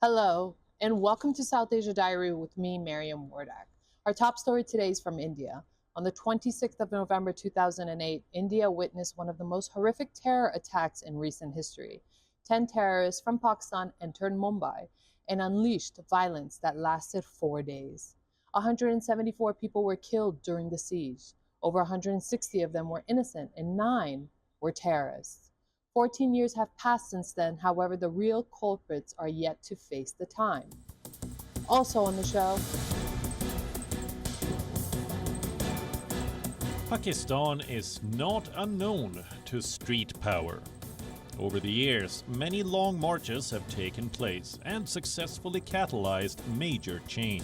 Hello, and welcome to South Asia Diary with me, Mariam Wardak. Our top story today is from India. On the 26th of November 2008, India witnessed one of the most horrific terror attacks in recent history. 10 terrorists from Pakistan entered Mumbai and unleashed violence that lasted 4 days. 174 people were killed during the siege. Over 160 of them were innocent, and 9 were terrorists. 14 years have passed since then, however, the real culprits are yet to face the time. Also on the show, Pakistan is not unknown to street power. Over the years, many long marches have taken place and successfully catalyzed major change.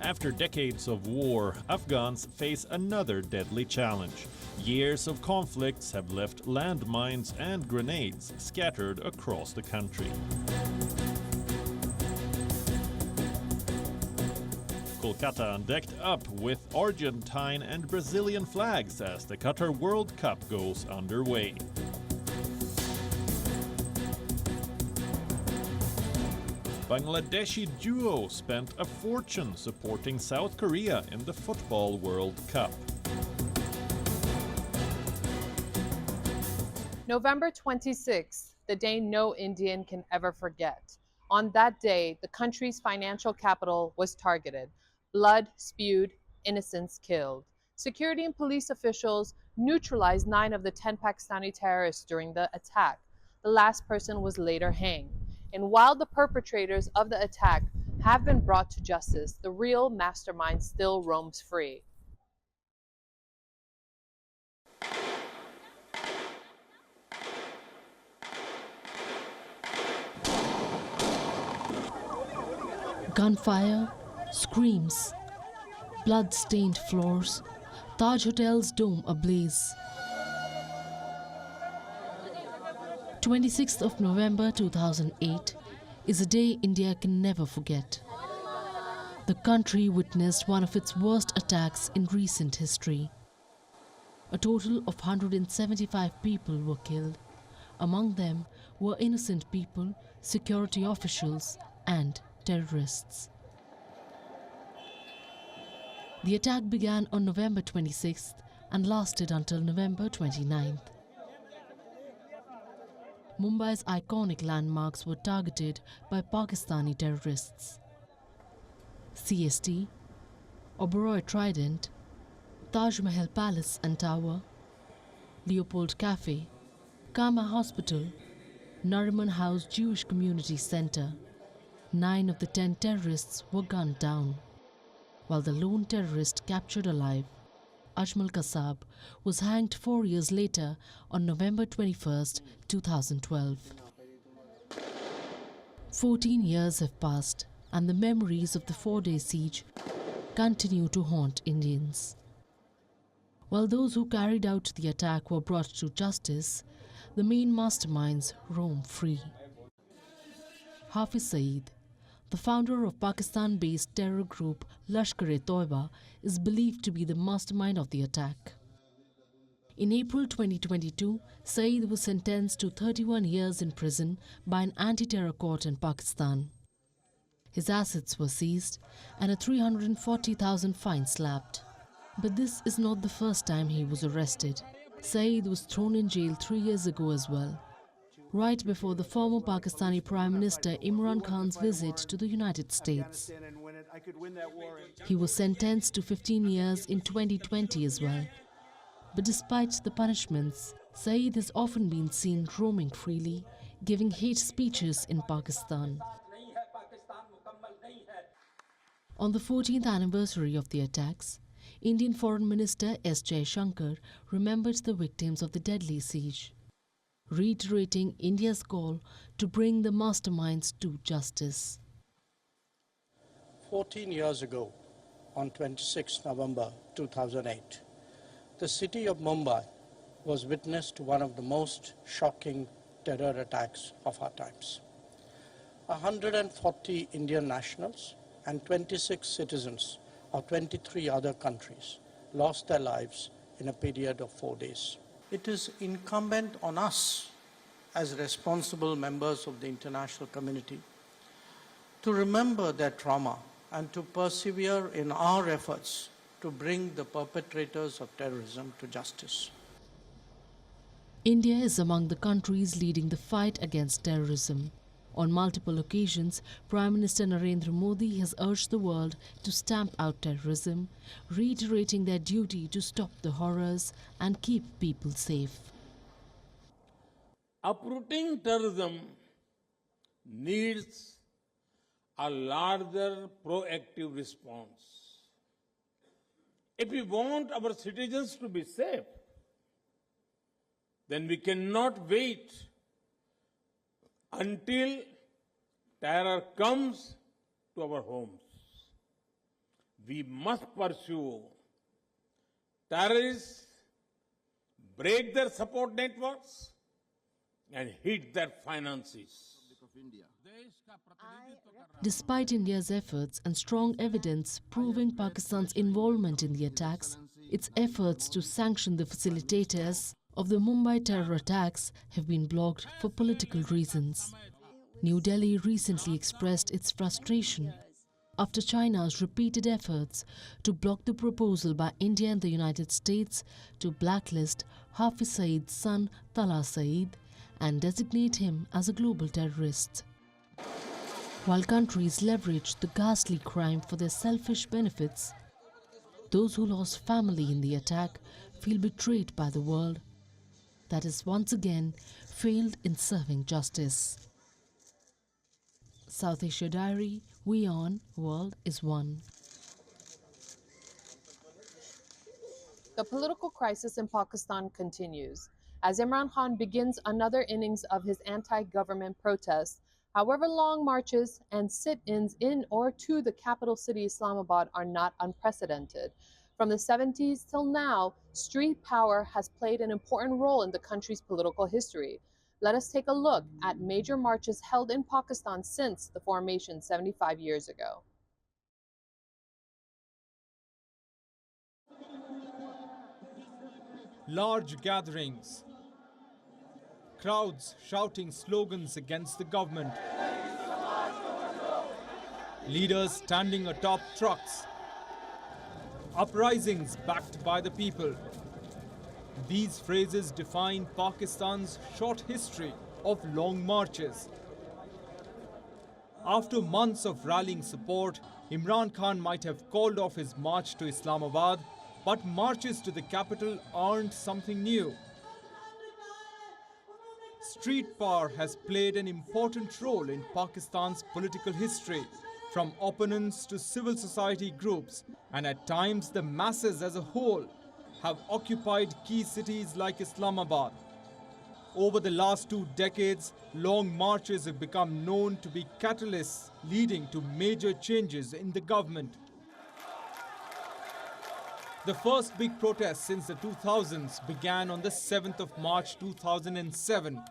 After decades of war, Afghans face another deadly challenge. Years of conflicts have left landmines and grenades scattered across the country. Kolkata decked up with Argentine and Brazilian flags as the Qatar World Cup goes underway. Bangladeshi duo spent a fortune supporting South Korea in the Football World Cup. November 26th, the day no Indian can ever forget. On that day, the country's financial capital was targeted. Blood spewed, innocents killed. Security and police officials neutralized 9 of the 10 Pakistani terrorists during the attack. The last person was later hanged. And while the perpetrators of the attack have been brought to justice, the real mastermind still roams free. Gunfire, screams, blood-stained floors, Taj Hotel's dome ablaze. 26th of November 2008 is a day India can never forget. The country witnessed one of its worst attacks in recent history. A total of 175 people were killed. Among them were innocent people, security officials, and terrorists. The attack began on November 26th and lasted until November 29th. Mumbai's iconic landmarks were targeted by Pakistani terrorists. CST, Oberoi Trident, Taj Mahal Palace and Tower, Leopold Cafe, Kama Hospital, Nariman House Jewish Community Center. 9 of the 10 terrorists were gunned down, while the lone terrorist captured alive, Ajmal Kasab, was hanged 4 years later on November 21st, 2012. 14 years have passed, and the memories of the 4-day siege continue to haunt Indians. While those who carried out the attack were brought to justice, the main masterminds roam free. Hafiz Saeed, the founder of Pakistan-based terror group Lashkar-e-Toiba, is believed to be the mastermind of the attack. In April 2022, Saeed was sentenced to 31 years in prison by an anti-terror court in Pakistan. His assets were seized and a 340,000 fine slapped. But this is not the first time he was arrested. Saeed was thrown in jail 3 years ago as well, right before the former Pakistani Prime Minister Imran Khan's visit to the United States. He was sentenced to 15 years in 2020 as well. But despite the punishments, Saeed has often been seen roaming freely, giving hate speeches in Pakistan. On the 14th anniversary of the attacks, Indian Foreign Minister S. Jaishankar remembered the victims of the deadly siege, reiterating India's call to bring the masterminds to justice. 14 years ago, on 26 November 2008, the city of Mumbai was witness to one of the most shocking terror attacks of our times. 140 Indian nationals and 26 citizens of 23 other countries lost their lives in a period of 4 days. It is incumbent on us as responsible members of the international community to remember their trauma and to persevere in our efforts to bring the perpetrators of terrorism to justice. India is among the countries leading the fight against terrorism. On multiple occasions, Prime Minister Narendra Modi has urged the world to stamp out terrorism, reiterating their duty to stop the horrors and keep people safe. Uprooting terrorism needs a larger proactive response. If we want our citizens to be safe, then we cannot wait until terror comes to our homes. We must pursue terrorists, break their support networks, and hit their finances. Despite India's efforts and strong evidence proving Pakistan's involvement in the attacks, its efforts to sanction the facilitators of the Mumbai terror attacks have been blocked for political reasons. New Delhi recently expressed its frustration after China's repeated efforts to block the proposal by India and the United States to blacklist Hafiz Saeed's son Talha Saeed and designate him as a global terrorist. While countries leverage the ghastly crime for their selfish benefits, those who lost family in the attack feel betrayed by the world that has once again failed in serving justice. South Asia Diary, WION World is One. The political crisis in Pakistan continues as Imran Khan begins another innings of his anti-government protests. However, long marches and sit-ins in or to the capital city Islamabad are not unprecedented. From the 70s till now, street power has played an important role in the country's political history. Let us take a look at major marches held in Pakistan since the formation 75 years ago. Large gatherings, crowds shouting slogans against the government, leaders standing atop trucks, uprisings backed by the people. These phrases define Pakistan's short history of long marches. After months of rallying support, Imran Khan might have called off his march to Islamabad, but marches to the capital aren't something new. Street power has played an important role in Pakistan's political history, from opponents to civil society groups, and at times the masses as a whole have occupied key cities like Islamabad. Over the last 2 decades, long marches have become known to be catalysts leading to major changes in the government. The first big protest since the 2000s began on the 7th of March 2007.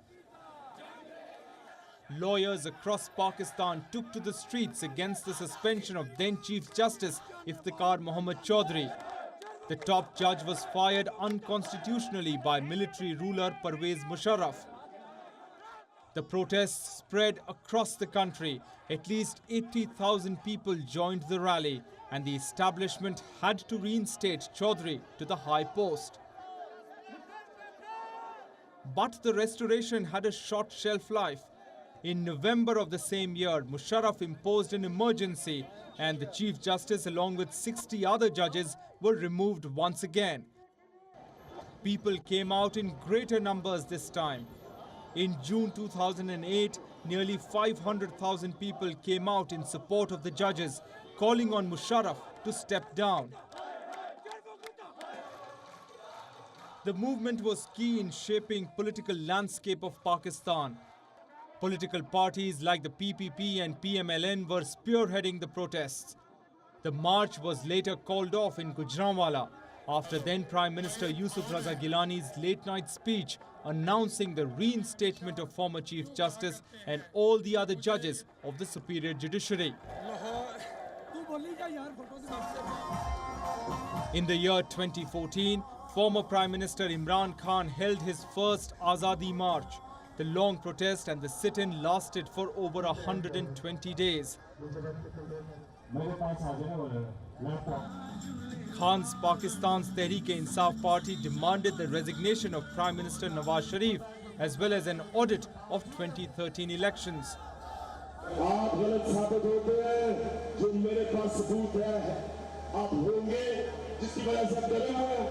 Lawyers across Pakistan took to the streets against the suspension of then Chief Justice Iftikhar Muhammad Chaudhry. The top judge was fired unconstitutionally by military ruler Pervez Musharraf. The protests spread across the country. At least 80,000 people joined the rally, and the establishment had to reinstate Chaudhry to the high post. But the restoration had a short shelf life. In November of the same year, Musharraf imposed an emergency, and the Chief Justice along with 60 other judges were removed once again. People came out in greater numbers this time. In June 2008, nearly 500,000 people came out in support of the judges, calling on Musharraf to step down. The movement was key in shaping political landscape of Pakistan. Political parties like the PPP and PMLN were spearheading the protests. The march was later called off in Gujranwala after then Prime Minister Yusuf Raza Gilani's late-night speech announcing the reinstatement of former Chief Justice and all the other judges of the superior judiciary. In the year 2014, former Prime Minister Imran Khan held his first Azadi March. The long protest and the sit-in lasted for over 120 days. Khan's Pakistan's Tehreek-e-Insaf party demanded the resignation of Prime Minister Nawaz Sharif as well as an audit of 2013 elections. आप गलत साबित होते हैं जो मेरे पास सबूत है आप होंगे जिसकी वजह से आप डरे हुए हैं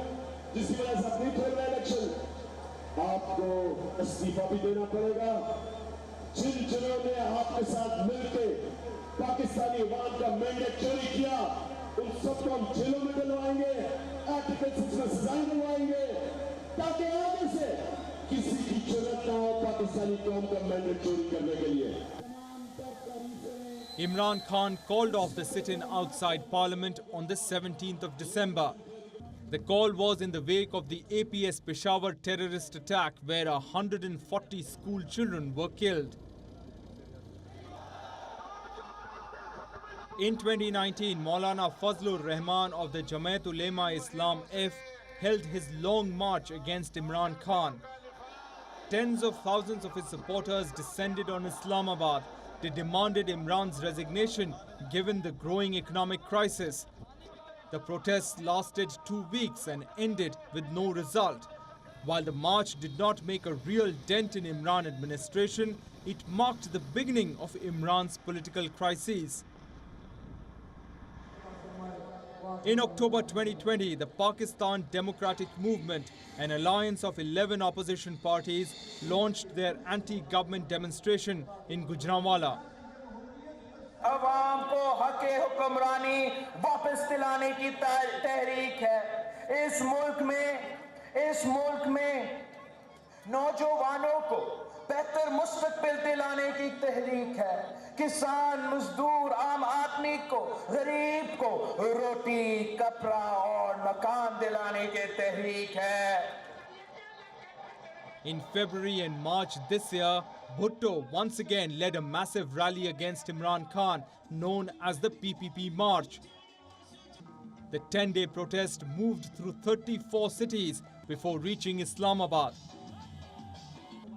जिसकी वजह से आप नहीं खेल रहे इलेक्शन आपको इस्तीफा भी देना पड़ेगा जिन जिन्होंने आपके साथ मिलकर पाकिस्तानी अवाम का मैंडेट चोरी किया उन सबको हम जेलों में डलवाएंगे आर्टिकल 6 में सजाएं दिलवाएंगे ताकि आगे से किसी की जरूरत ना हो पाकिस्तानी कौम का मैंडेट चोरी करने के लिए Imran Khan called off the sit-in outside Parliament on the 17th of December. The call was in the wake of the APS Peshawar terrorist attack where 140 school children were killed. In 2019, Maulana Fazlur Rahman of the Jamaat Ulema Islam F held his long march against Imran Khan. Tens of thousands of his supporters descended on Islamabad. They demanded Imran's resignation given the growing economic crisis. The protests lasted 2 weeks and ended with no result. While the march did not make a real dent in Imran administration, it marked the beginning of Imran's political crises. In October 2020, the Pakistan Democratic Movement, an alliance of 11 opposition parties, launched their anti-government demonstration in Gujranwala. अवाम को हक़े हुक्मरानी वापस दिलाने की तहरीक है इस मुल्क में नौजवानों को बेहतर मुस्तकबिल दिलाने की तहरीक है किसान मजदूर आम आदमी को गरीब को रोटी कपड़ा और मकान दिलाने की तहरीक है In February and March this year, Bhutto once again led a massive rally against Imran Khan, known as the PPP March. The 10-day protest moved through 34 cities before reaching Islamabad.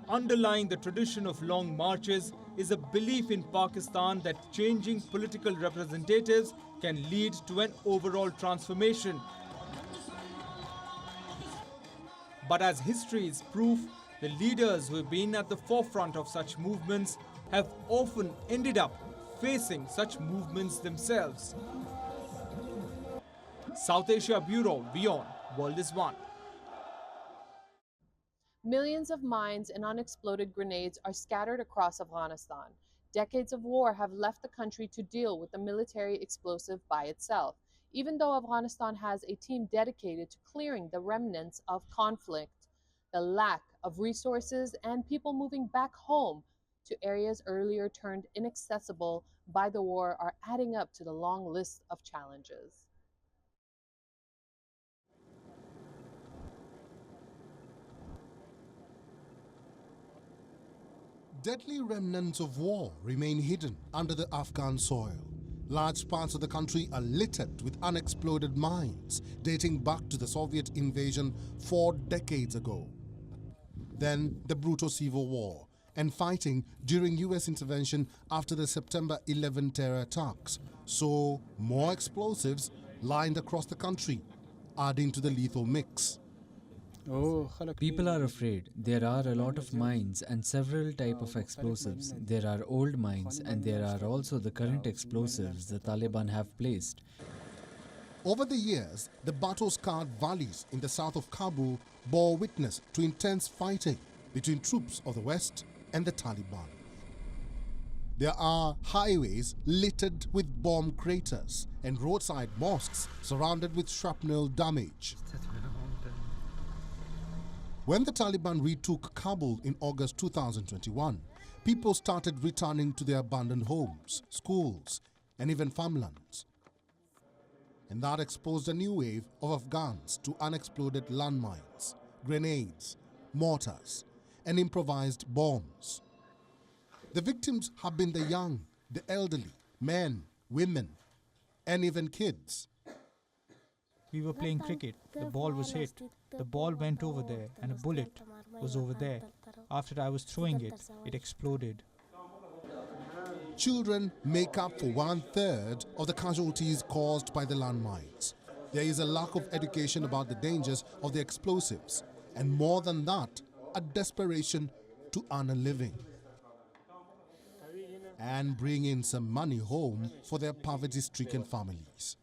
Underlying the tradition of long marches is a belief in Pakistan that changing political representatives can lead to an overall transformation. But as history is proof, the leaders who have been at the forefront of such movements have often ended up facing such movements themselves. South Asia Bureau, WION, World is One. Millions of mines and unexploded grenades are scattered across Afghanistan. Decades of war have left the country to deal with the military explosive by itself, even though Afghanistan has a team dedicated to clearing the remnants of conflict. The lack of resources and people moving back home to areas earlier turned inaccessible by the war are adding up to the long list of challenges. Deadly remnants of war remain hidden under the Afghan soil. Large parts of the country are littered with unexploded mines dating back to the Soviet invasion 4 decades ago. Then the brutal civil war and fighting during US intervention after the September 11 terror attacks. So more explosives lined across the country, adding to the lethal mix. People are afraid. There are a lot of mines and several types of explosives. There are old mines and there are also the current explosives the Taliban have placed. Over the years, the battle-scarred valleys in the south of Kabul bore witness to intense fighting between troops of the West and the Taliban. There are highways littered with bomb craters and roadside mosques surrounded with shrapnel damage. When the Taliban retook Kabul in August 2021, people started returning to their abandoned homes, schools, and even farmlands. And that exposed a new wave of Afghans to unexploded landmines, grenades, mortars, and improvised bombs. The victims have been the young, the elderly, men, women, and even kids. We were playing cricket. The ball was hit. The ball went over there and a bullet was over there. After I was throwing it, it exploded. Children make up for 1/3 of the casualties caused by the landmines. There is a lack of education about the dangers of the explosives, and more than that, a desperation to earn a living and bring in some money home for their poverty-stricken families.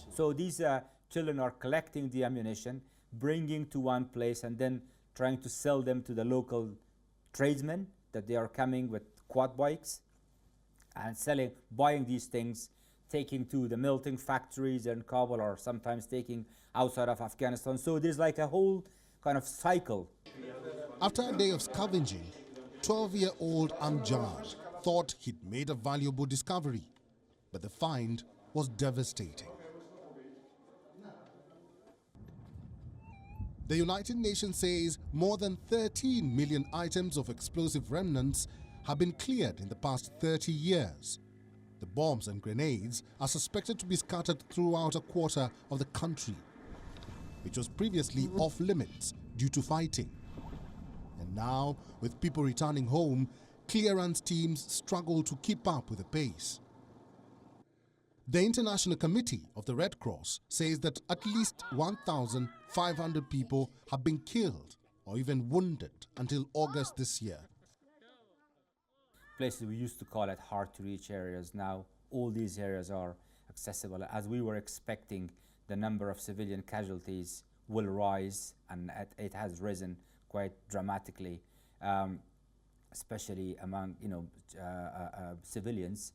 So these children are collecting the ammunition, bringing to one place, and then trying to sell them to the local tradesmen that they are coming with quad bikes and buying these things, taking to the melting factories in Kabul, or sometimes taking outside of Afghanistan. So there's like a whole kind of cycle. After a day of scavenging, 12-year-old Amjad thought he'd made a valuable discovery, but the find was devastating. The United Nations says more than 13 million items of explosive remnants have been cleared in the past 30 years. The bombs and grenades are suspected to be scattered throughout a quarter of the country, which was previously off limits due to fighting. And now, with people returning home, clearance teams struggle to keep up with the pace. The International Committee of the Red Cross says that at least 1,500 people have been killed or even wounded until August this year. Places we used to call it hard-to-reach areas, now all these areas are accessible. As we were expecting, the number of civilian casualties will rise, and it has risen quite dramatically, especially among civilians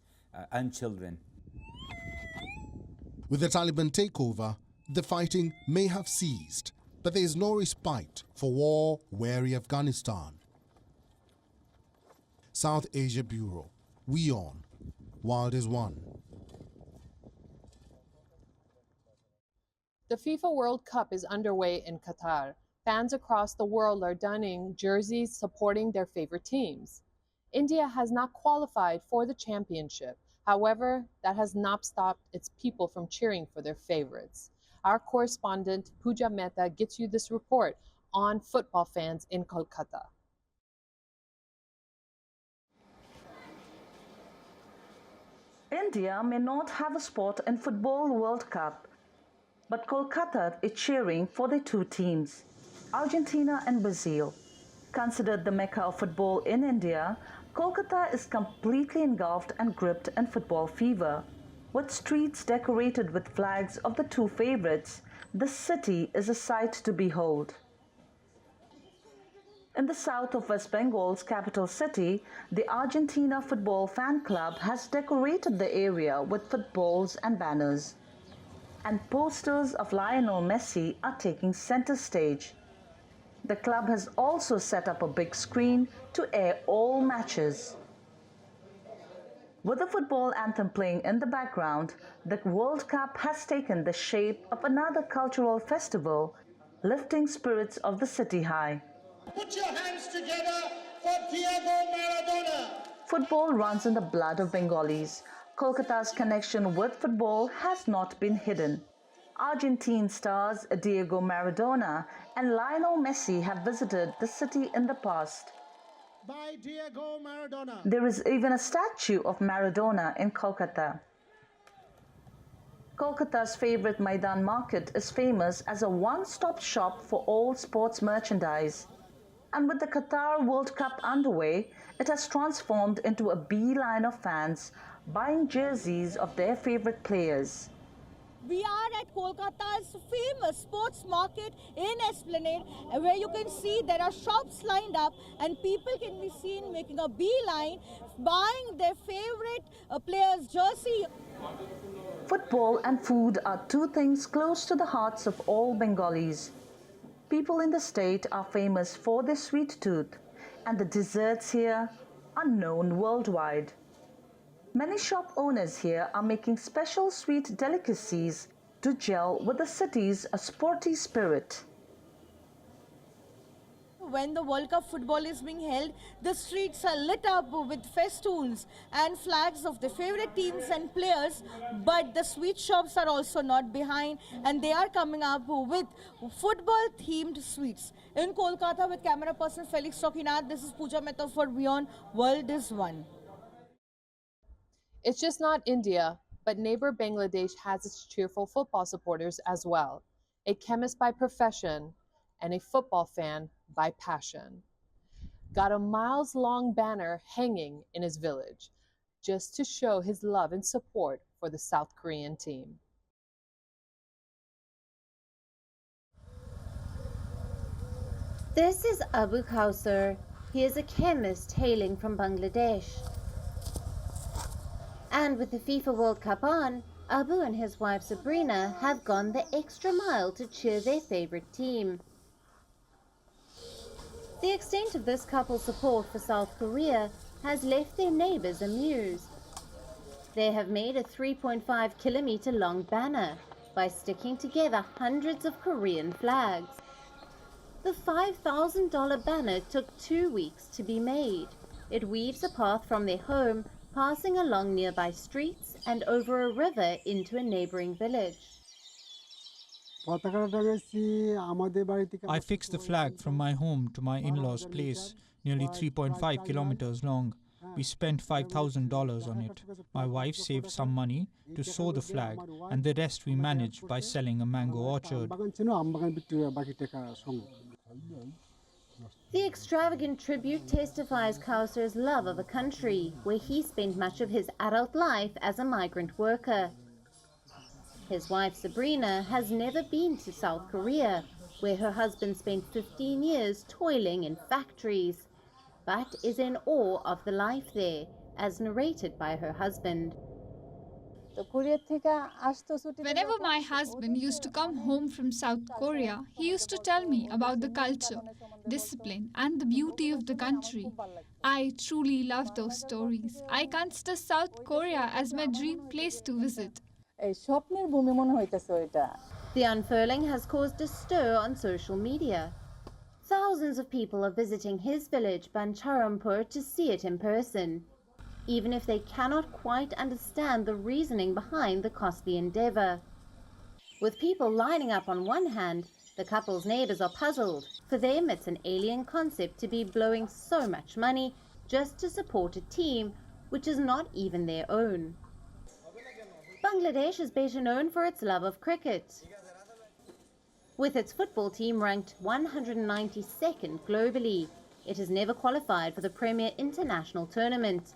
and children. With the Taliban takeover, the fighting may have ceased, but there is no respite for war-weary Afghanistan. South Asia Bureau, WION, World is One. The FIFA World Cup is underway in Qatar. Fans across the world are donning jerseys supporting their favorite teams. India has not qualified for the championship. However, that has not stopped its people from cheering for their favorites. Our correspondent Pooja Mehta gets you this report on football fans in Kolkata. India may not have a spot in Football World Cup, but Kolkata is cheering for the two teams, Argentina and Brazil. Considered the mecca of football in India, Kolkata is completely engulfed and gripped in football fever. With streets decorated with flags of the two favorites, the city is a sight to behold. In the south of West Bengal's capital city, the Argentina Football Fan Club has decorated the area with footballs and banners. And posters of Lionel Messi are taking center stage. The club has also set up a big screen to air all matches. With the football anthem playing in the background, the World Cup has taken the shape of another cultural festival, lifting spirits of the city high. Put your hands together for Diego Maradona. Football runs in the blood of Bengalis. Kolkata's connection with football has not been hidden. Argentine stars Diego Maradona and Lionel Messi have visited the city in the past. By Diego Maradona. There is even a statue of Maradona in Kolkata. Kolkata's favorite Maidan Market is famous as a one-stop shop for all sports merchandise. And with the Qatar World Cup underway, it has transformed into a beeline of fans buying jerseys of their favorite players. We are at Kolkata's famous sports market in Esplanade, where you can see there are shops lined up and people can be seen making a beeline, buying their favorite player's jersey. Football and food are two things close to the hearts of all Bengalis. People in the state are famous for their sweet tooth, and the desserts here are known worldwide. Many shop owners here are making special sweet delicacies to gel with the city's sporty spirit. when the World Cup football is being held, the streets are lit up with festoons and flags of their favorite teams and players, but the sweet shops are also not behind, and they are coming up with football-themed sweets. In Kolkata, with camera person Felix Roquinat, this is Pooja Mehta for WION World is One. It's just not India, but neighbor Bangladesh has its cheerful football supporters as well. A chemist by profession and a football fan by passion. Got a miles-long banner hanging in his village just to show his love and support for the South Korean team. This is Abu Kausar. He is a chemist hailing from Bangladesh. And with the FIFA World Cup on, Abu and his wife Sabrina have gone the extra mile to cheer their favorite team. The extent of this couple's support for South Korea has left their neighbors amused. They have made a 3.5-kilometer long banner by sticking together hundreds of Korean flags. The $5,000 banner took 2 weeks to be made. It weaves a path from their home, passing along nearby streets and over a river into a neighboring village. I fixed the flag from my home to my in-laws' place, nearly 3.5 kilometers long. We spent $5,000 on it. My wife saved some money to sew the flag, and the rest we managed by selling a mango orchard. The extravagant tribute testifies Kausar's love of a country where he spent much of his adult life as a migrant worker. His wife Sabrina has never been to South Korea, where her husband spent 15 years toiling in factories, but is in awe of the life there, as narrated by her husband. Whenever my husband used to come home from South Korea, he used to tell me about the culture, discipline, and the beauty of the country. I truly love those stories. I consider South Korea as my dream place to visit. The unfurling has caused a stir on social media. Thousands of people are visiting his village, Bancharampur, to see it in person, even if they cannot quite understand the reasoning behind the costly endeavor. With people lining up on one hand, the couple's neighbors are puzzled. For them, it's an alien concept to be blowing so much money just to support a team which is not even their own. Bangladesh is better known for its love of cricket, with its football team ranked 192nd globally. It has never qualified for the premier international tournament.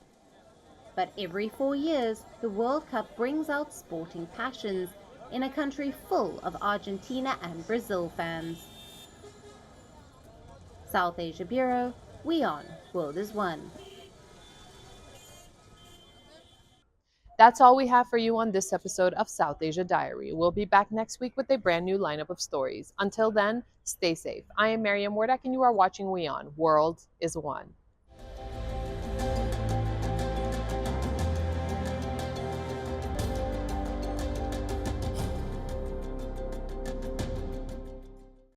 But every 4 years, the World Cup brings out sporting passions in a country full of Argentina and Brazil fans. South Asia Bureau, WION World is One. That's all we have for you on this episode of South Asia Diary. We'll be back next week with a brand new lineup of stories. Until then, stay safe. I am Mariam Wardak, and you are watching WION World is One.